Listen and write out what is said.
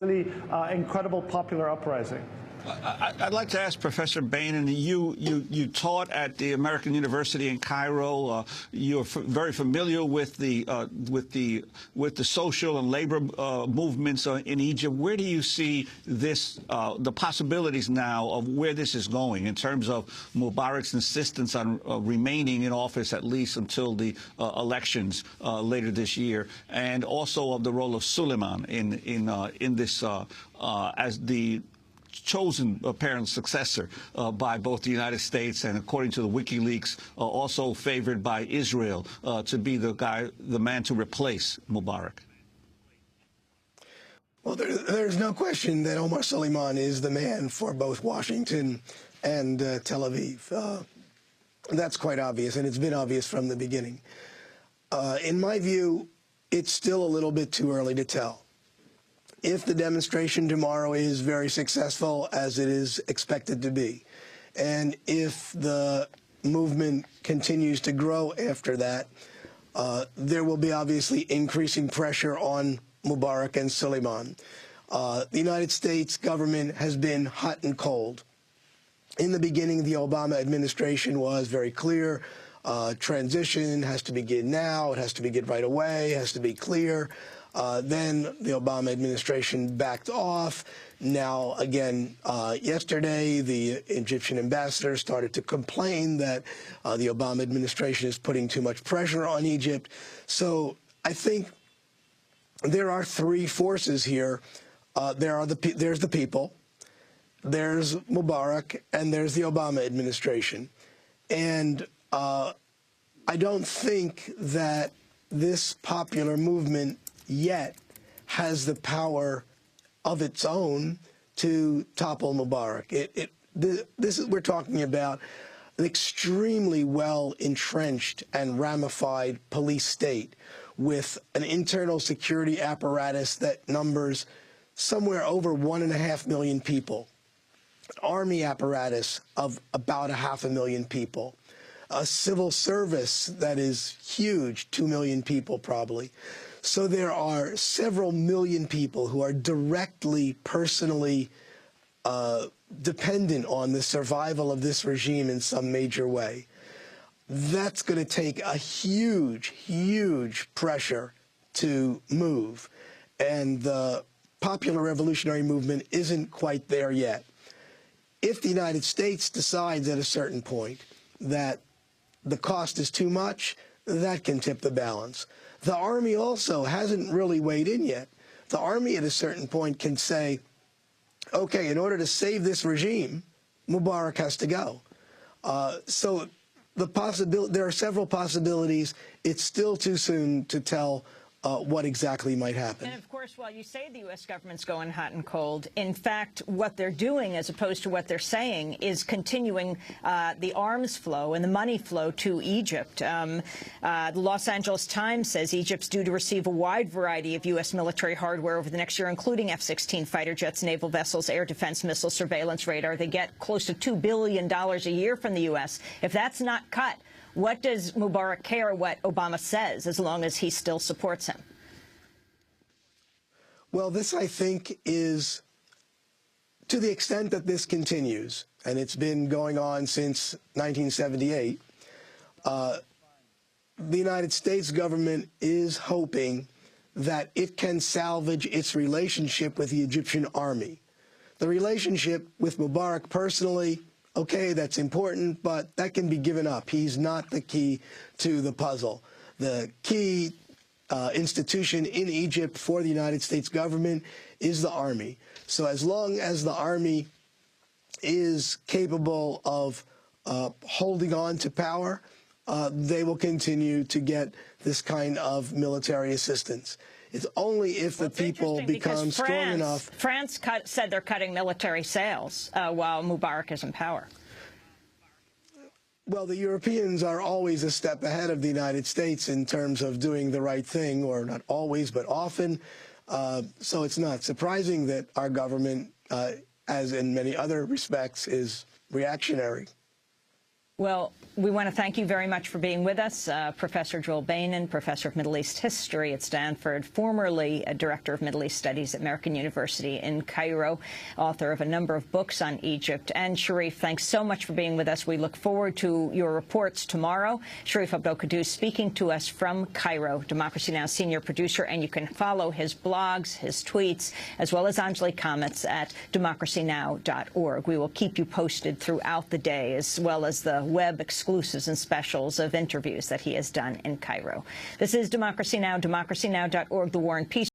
Really incredible popular uprising. I'd like to ask Professor Beinin. You taught at the American University in Cairo. You're very familiar with the social and labor movements in Egypt. Where do you see this, the possibilities now of where this is going in terms of Mubarak's insistence on remaining in office at least until the elections later this year, and also of the role of Suleiman in this as the chosen apparent successor by both the United States and, according to the WikiLeaks, also favored by Israel to be the man to replace Mubarak? Well, there's no question that Omar Suleiman is the man for both Washington and Tel Aviv. That's quite obvious, and it's been obvious from the beginning. In my view, it's still a little bit too early to tell. If the demonstration tomorrow is very successful, as it is expected to be, and if the movement continues to grow after that, there will be obviously increasing pressure on Mubarak and Suleiman. The United States government has been hot and cold. In the beginning, the Obama administration was very clear. Transition has to begin now. It has to begin right away. It has to be clear. Then the Obama administration backed off. Now, again, yesterday, the Egyptian ambassador started to complain that the Obama administration is putting too much pressure on Egypt. So I think there are three forces here. There's the people, there's Mubarak, and there's the Obama administration. And I don't think that this popular movement yet has the power of its own to topple Mubarak. We're talking about an extremely well entrenched and ramified police state with an internal security apparatus that numbers somewhere over 1.5 million people, an army apparatus of about 500,000 people, a civil service that is huge, 2 million people probably. So there are several million people who are directly, personally dependent on the survival of this regime in some major way. That's going to take a huge, huge pressure to move. And the popular revolutionary movement isn't quite there yet. If the United States decides at a certain point that the cost is too much, that can tip the balance. The army also hasn't really weighed in yet. The army at a certain point can say, okay, in order to save this regime, Mubarak has to go. So there are several possibilities. It's still too soon to tell what exactly might happen. And of course, while you say the U.S. government's going hot and cold, in fact, what they're doing, as opposed to what they're saying, is continuing the arms flow and the money flow to Egypt. The Los Angeles Times says Egypt's due to receive a wide variety of U.S. military hardware over the next year, including F-16 fighter jets, naval vessels, air defense missiles, surveillance radar. They get close to $2 billion a year from the U.S. If that's not cut, what does Mubarak care what Obama says, as long as he still supports him? Well, this, I think, is, to the extent that this continues, and it's been going on since 1978, the United States government is hoping that it can salvage its relationship with the Egyptian army. The relationship with Mubarak personally, okay, that's important, but that can be given up. He's not the key to the puzzle. The key institution in Egypt for the United States government is the army. So as long as the army is capable of holding on to power, they will continue to get this kind of military assistance. It's only if the people become strong enough. France said they're cutting military sales while Mubarak is in power. Well, the Europeans are always a step ahead of the United States in terms of doing the right thing, or not always, but often. So it's not surprising that our government, as in many other respects, is reactionary. Well, We want to thank you very much for being with us. Professor Joel Beinin, professor of Middle East history at Stanford, formerly a director of Middle East studies at American University in Cairo, author of a number of books on Egypt. And Sharif, thanks so much for being with us. We look forward to your reports tomorrow. Sharif Abdel-Qaddous speaking to us from Cairo, Democracy Now! Senior producer, and you can follow his blogs, his tweets, as well as Anjali comments at democracynow.org. We will keep you posted throughout the day, as well as the web exclusives and specials of interviews that he has done in Cairo. This is Democracy Now!, democracynow.org, The War and Peace